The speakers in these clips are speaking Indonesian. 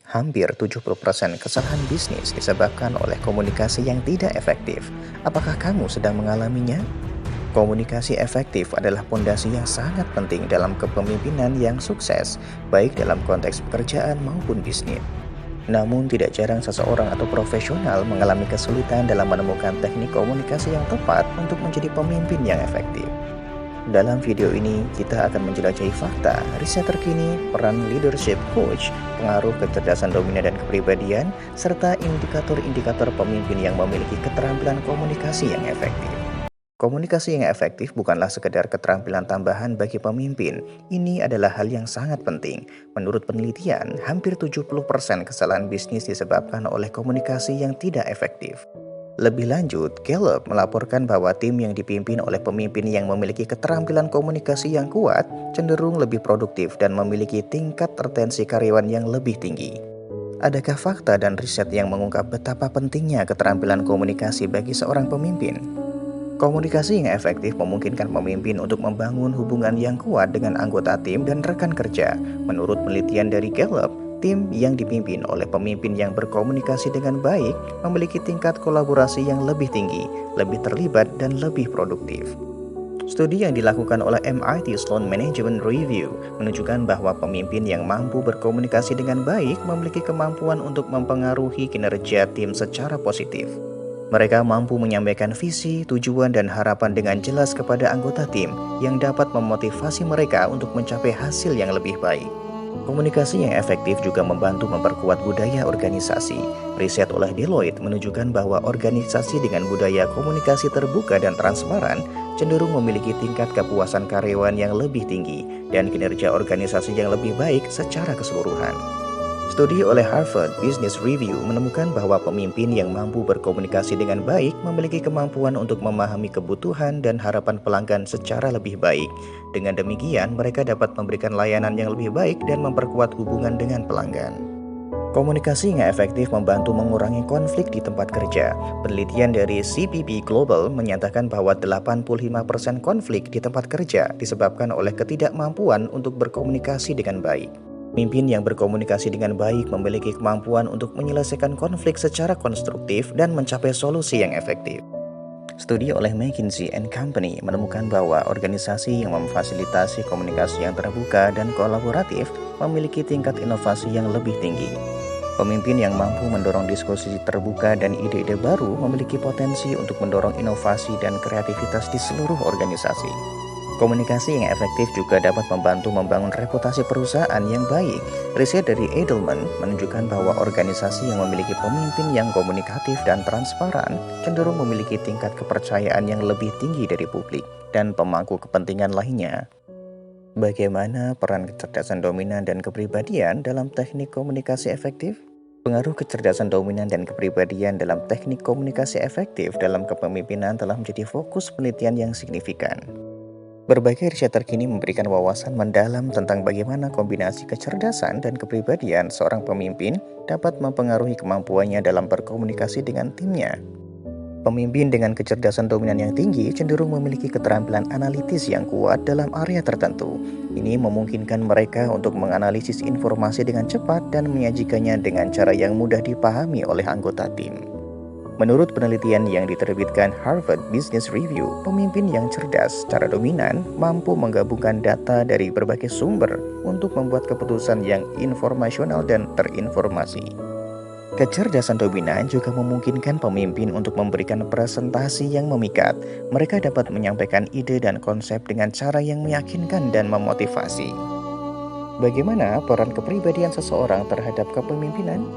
Hampir 70% kesalahan bisnis disebabkan oleh komunikasi yang tidak efektif. Apakah kamu sedang mengalaminya? Komunikasi efektif adalah pondasi yang sangat penting dalam kepemimpinan yang sukses, baik dalam konteks pekerjaan maupun bisnis. Namun tidak jarang seseorang atau profesional mengalami kesulitan dalam menemukan teknik komunikasi yang tepat untuk menjadi pemimpin yang efektif. Dalam video ini, kita akan menjelajahi fakta, riset terkini, peran leadership coach, pengaruh kecerdasan dominan dan kepribadian, serta indikator-indikator pemimpin yang memiliki keterampilan komunikasi yang efektif. Komunikasi yang efektif bukanlah sekedar keterampilan tambahan bagi pemimpin. Ini adalah hal yang sangat penting. Menurut penelitian, hampir 70% kesalahan bisnis disebabkan oleh komunikasi yang tidak efektif. Lebih lanjut, Gallup melaporkan bahwa tim yang dipimpin oleh pemimpin yang memiliki keterampilan komunikasi yang kuat cenderung lebih produktif dan memiliki tingkat retensi karyawan yang lebih tinggi. Adakah fakta dan riset yang mengungkap betapa pentingnya keterampilan komunikasi bagi seorang pemimpin? Komunikasi yang efektif memungkinkan pemimpin untuk membangun hubungan yang kuat dengan anggota tim dan rekan kerja. Menurut penelitian dari Gallup, tim yang dipimpin oleh pemimpin yang berkomunikasi dengan baik memiliki tingkat kolaborasi yang lebih tinggi, lebih terlibat, dan lebih produktif. Studi yang dilakukan oleh MIT Sloan Management Review menunjukkan bahwa pemimpin yang mampu berkomunikasi dengan baik memiliki kemampuan untuk mempengaruhi kinerja tim secara positif. Mereka mampu menyampaikan visi, tujuan, dan harapan dengan jelas kepada anggota tim yang dapat memotivasi mereka untuk mencapai hasil yang lebih baik. Komunikasi yang efektif juga membantu memperkuat budaya organisasi. Riset oleh Deloitte menunjukkan bahwa organisasi dengan budaya komunikasi terbuka dan transparan cenderung memiliki tingkat kepuasan karyawan yang lebih tinggi dan kinerja organisasi yang lebih baik secara keseluruhan. Studi oleh Harvard Business Review menemukan bahwa pemimpin yang mampu berkomunikasi dengan baik memiliki kemampuan untuk memahami kebutuhan dan harapan pelanggan secara lebih baik. Dengan demikian, mereka dapat memberikan layanan yang lebih baik dan memperkuat hubungan dengan pelanggan. Komunikasi yang efektif membantu mengurangi konflik di tempat kerja. Penelitian dari CPP Global menyatakan bahwa 85% konflik di tempat kerja disebabkan oleh ketidakmampuan untuk berkomunikasi dengan baik. Pemimpin yang berkomunikasi dengan baik memiliki kemampuan untuk menyelesaikan konflik secara konstruktif dan mencapai solusi yang efektif. Studi oleh McKinsey & Company menemukan bahwa organisasi yang memfasilitasi komunikasi yang terbuka dan kolaboratif memiliki tingkat inovasi yang lebih tinggi. Pemimpin yang mampu mendorong diskusi terbuka dan ide-ide baru memiliki potensi untuk mendorong inovasi dan kreativitas di seluruh organisasi. Komunikasi yang efektif juga dapat membantu membangun reputasi perusahaan yang baik. Riset dari Edelman menunjukkan bahwa organisasi yang memiliki pemimpin yang komunikatif dan transparan cenderung memiliki tingkat kepercayaan yang lebih tinggi dari publik dan pemangku kepentingan lainnya. Bagaimana peran kecerdasan dominan dan kepribadian dalam teknik komunikasi efektif? Pengaruh kecerdasan dominan dan kepribadian dalam teknik komunikasi efektif dalam kepemimpinan telah menjadi fokus penelitian yang signifikan. Berbagai riset terkini memberikan wawasan mendalam tentang bagaimana kombinasi kecerdasan dan kepribadian seorang pemimpin dapat mempengaruhi kemampuannya dalam berkomunikasi dengan timnya. Pemimpin dengan kecerdasan dominan yang tinggi cenderung memiliki keterampilan analitis yang kuat dalam area tertentu. Ini memungkinkan mereka untuk menganalisis informasi dengan cepat dan menyajikannya dengan cara yang mudah dipahami oleh anggota tim. Menurut penelitian yang diterbitkan Harvard Business Review, pemimpin yang cerdas secara dominan mampu menggabungkan data dari berbagai sumber untuk membuat keputusan yang informasional dan terinformasi. Kecerdasan dominan juga memungkinkan pemimpin untuk memberikan presentasi yang memikat. Mereka dapat menyampaikan ide dan konsep dengan cara yang meyakinkan dan memotivasi. Bagaimana peran kepribadian seseorang terhadap kepemimpinan?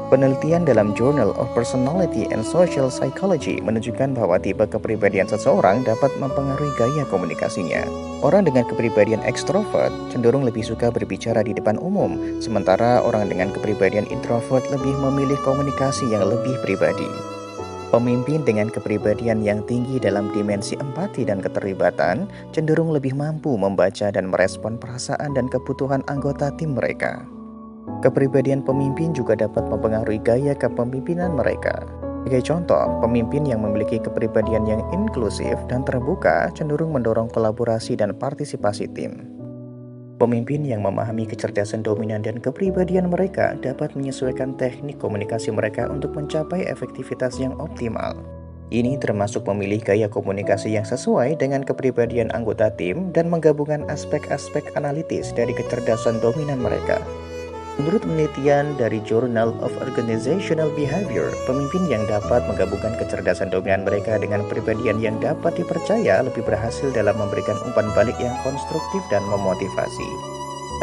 Penelitian dalam Journal of Personality and Social Psychology menunjukkan bahwa tipe kepribadian seseorang dapat mempengaruhi gaya komunikasinya. Orang dengan kepribadian ekstrovert cenderung lebih suka berbicara di depan umum, sementara orang dengan kepribadian introvert lebih memilih komunikasi yang lebih pribadi. Pemimpin dengan kepribadian yang tinggi dalam dimensi empati dan keterlibatan cenderung lebih mampu membaca dan merespon perasaan dan kebutuhan anggota tim mereka. Kepribadian pemimpin juga dapat mempengaruhi gaya kepemimpinan mereka. Sebagai contoh, pemimpin yang memiliki kepribadian yang inklusif dan terbuka cenderung mendorong kolaborasi dan partisipasi tim. Pemimpin yang memahami kecerdasan dominan dan kepribadian mereka dapat menyesuaikan teknik komunikasi mereka untuk mencapai efektivitas yang optimal. Ini termasuk memilih gaya komunikasi yang sesuai dengan kepribadian anggota tim dan menggabungkan aspek-aspek analitis dari kecerdasan dominan mereka. Menurut penelitian dari Journal of Organizational Behavior, pemimpin yang dapat menggabungkan kecerdasan dominan mereka dengan kepribadian yang dapat dipercaya lebih berhasil dalam memberikan umpan balik yang konstruktif dan memotivasi.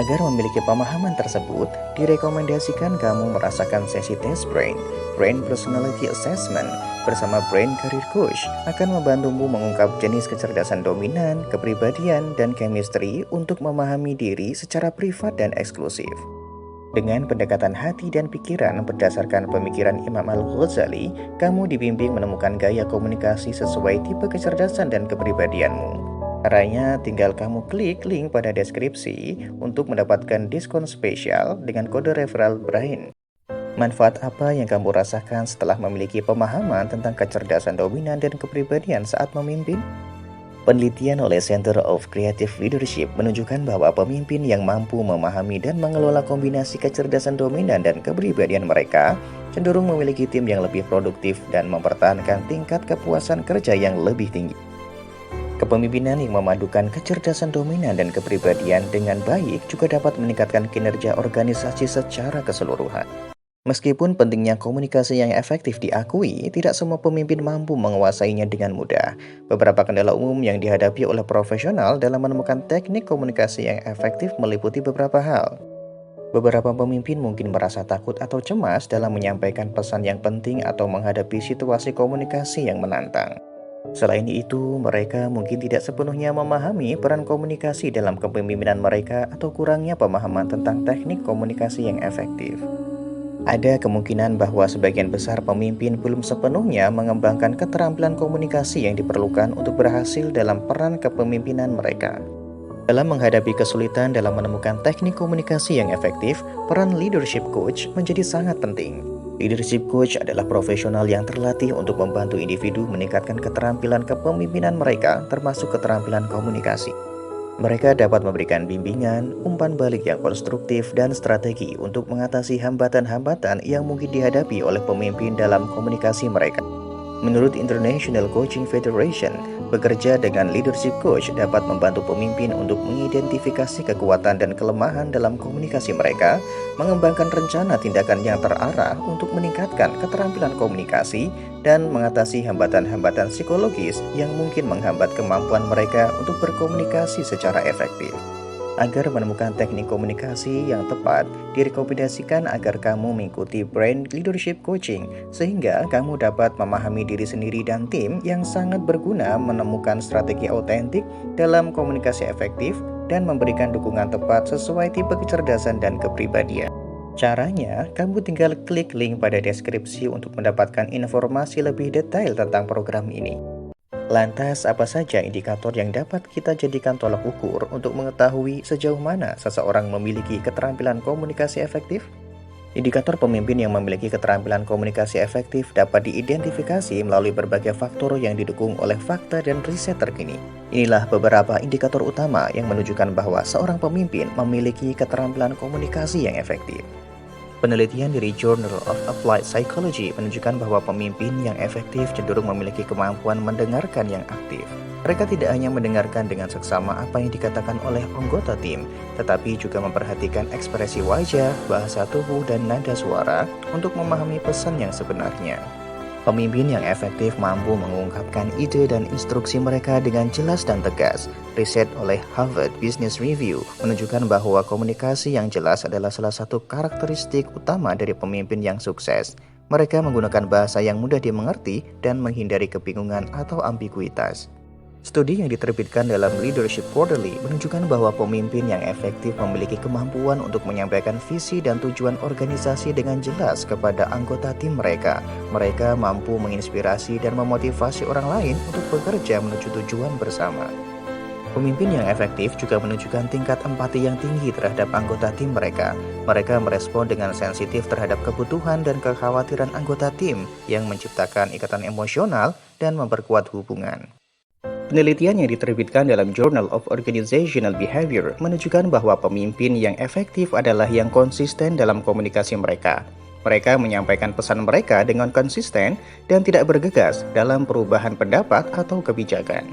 Agar memiliki pemahaman tersebut, direkomendasikan kamu merasakan sesi tes Brain Personality Assessment, bersama Brain Career Coach akan membantumu mengungkap jenis kecerdasan dominan, kepribadian, dan chemistry untuk memahami diri secara privat dan eksklusif. Dengan pendekatan hati dan pikiran berdasarkan pemikiran Imam Al-Ghazali, kamu dibimbing menemukan gaya komunikasi sesuai tipe kecerdasan dan kepribadianmu. Caranya tinggal kamu klik link pada deskripsi untuk mendapatkan diskon spesial dengan kode referral Brain. Manfaat apa yang kamu rasakan setelah memiliki pemahaman tentang kecerdasan dominan dan kepribadian saat memimpin? Penelitian oleh Center of Creative Leadership menunjukkan bahwa pemimpin yang mampu memahami dan mengelola kombinasi kecerdasan dominan dan kepribadian mereka cenderung memiliki tim yang lebih produktif dan mempertahankan tingkat kepuasan kerja yang lebih tinggi. Kepemimpinan yang memadukan kecerdasan dominan dan kepribadian dengan baik juga dapat meningkatkan kinerja organisasi secara keseluruhan. Meskipun pentingnya komunikasi yang efektif diakui, tidak semua pemimpin mampu menguasainya dengan mudah. Beberapa kendala umum yang dihadapi oleh profesional dalam menemukan teknik komunikasi yang efektif meliputi beberapa hal. Beberapa pemimpin mungkin merasa takut atau cemas dalam menyampaikan pesan yang penting atau menghadapi situasi komunikasi yang menantang. Selain itu, mereka mungkin tidak sepenuhnya memahami peran komunikasi dalam kepemimpinan mereka atau kurangnya pemahaman tentang teknik komunikasi yang efektif. Ada kemungkinan bahwa sebagian besar pemimpin belum sepenuhnya mengembangkan keterampilan komunikasi yang diperlukan untuk berhasil dalam peran kepemimpinan mereka. Dalam menghadapi kesulitan dalam menemukan teknik komunikasi yang efektif, peran leadership coach menjadi sangat penting. Leadership coach adalah profesional yang terlatih untuk membantu individu meningkatkan keterampilan kepemimpinan mereka, termasuk keterampilan komunikasi. Mereka dapat memberikan bimbingan, umpan balik yang konstruktif, dan strategi untuk mengatasi hambatan-hambatan yang mungkin dihadapi oleh pemimpin dalam komunikasi mereka. Menurut International Coaching Federation, bekerja dengan leadership coach dapat membantu pemimpin untuk mengidentifikasi kekuatan dan kelemahan dalam komunikasi mereka, mengembangkan rencana tindakan yang terarah untuk meningkatkan keterampilan komunikasi, dan mengatasi hambatan-hambatan psikologis yang mungkin menghambat kemampuan mereka untuk berkomunikasi secara efektif. Agar menemukan teknik komunikasi yang tepat, direkomendasikan agar kamu mengikuti Brain Leadership Coaching sehingga kamu dapat memahami diri sendiri dan tim yang sangat berguna menemukan strategi autentik dalam komunikasi efektif dan memberikan dukungan tepat sesuai tipe kecerdasan dan kepribadian. Caranya, kamu tinggal klik link pada deskripsi untuk mendapatkan informasi lebih detail tentang program ini. Lantas, apa saja indikator yang dapat kita jadikan tolak ukur untuk mengetahui sejauh mana seseorang memiliki keterampilan komunikasi efektif? Indikator pemimpin yang memiliki keterampilan komunikasi efektif dapat diidentifikasi melalui berbagai faktor yang didukung oleh fakta dan riset terkini. Inilah beberapa indikator utama yang menunjukkan bahwa seorang pemimpin memiliki keterampilan komunikasi yang efektif. Penelitian dari Journal of Applied Psychology menunjukkan bahwa pemimpin yang efektif cenderung memiliki kemampuan mendengarkan yang aktif. Mereka tidak hanya mendengarkan dengan seksama apa yang dikatakan oleh anggota tim, tetapi juga memperhatikan ekspresi wajah, bahasa tubuh, dan nada suara untuk memahami pesan yang sebenarnya. Pemimpin yang efektif mampu mengungkapkan ide dan instruksi mereka dengan jelas dan tegas. Riset oleh Harvard Business Review menunjukkan bahwa komunikasi yang jelas adalah salah satu karakteristik utama dari pemimpin yang sukses. Mereka menggunakan bahasa yang mudah dimengerti dan menghindari kebingungan atau ambiguitas. Studi yang diterbitkan dalam Leadership Quarterly menunjukkan bahwa pemimpin yang efektif memiliki kemampuan untuk menyampaikan visi dan tujuan organisasi dengan jelas kepada anggota tim mereka. Mereka mampu menginspirasi dan memotivasi orang lain untuk bekerja menuju tujuan bersama. Pemimpin yang efektif juga menunjukkan tingkat empati yang tinggi terhadap anggota tim mereka. Mereka merespon dengan sensitif terhadap kebutuhan dan kekhawatiran anggota tim yang menciptakan ikatan emosional dan memperkuat hubungan. Penelitian yang diterbitkan dalam Journal of Organizational Behavior menunjukkan bahwa pemimpin yang efektif adalah yang konsisten dalam komunikasi mereka. Mereka menyampaikan pesan mereka dengan konsisten dan tidak bergegas dalam perubahan pendapat atau kebijakan.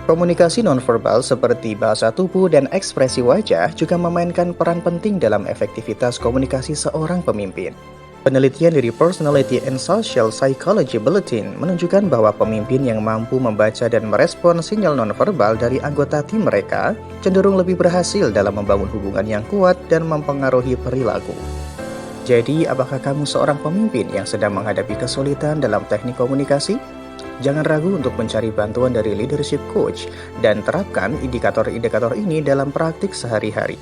Komunikasi nonverbal seperti bahasa tubuh dan ekspresi wajah juga memainkan peran penting dalam efektivitas komunikasi seorang pemimpin. Penelitian dari Personality and Social Psychology Bulletin menunjukkan bahwa pemimpin yang mampu membaca dan merespon sinyal nonverbal dari anggota tim mereka cenderung lebih berhasil dalam membangun hubungan yang kuat dan mempengaruhi perilaku. Jadi, apakah kamu seorang pemimpin yang sedang menghadapi kesulitan dalam teknik komunikasi? Jangan ragu untuk mencari bantuan dari leadership coach dan terapkan indikator-indikator ini dalam praktik sehari-hari.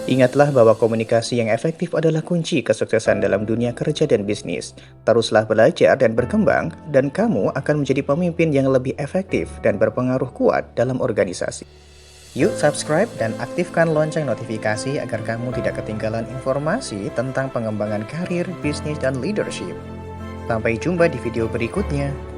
Ingatlah bahwa komunikasi yang efektif adalah kunci kesuksesan dalam dunia kerja dan bisnis. Teruslah belajar dan berkembang, dan kamu akan menjadi pemimpin yang lebih efektif dan berpengaruh kuat dalam organisasi. Yuk subscribe dan aktifkan lonceng notifikasi agar kamu tidak ketinggalan informasi tentang pengembangan karir, bisnis, dan leadership. Sampai jumpa di video berikutnya.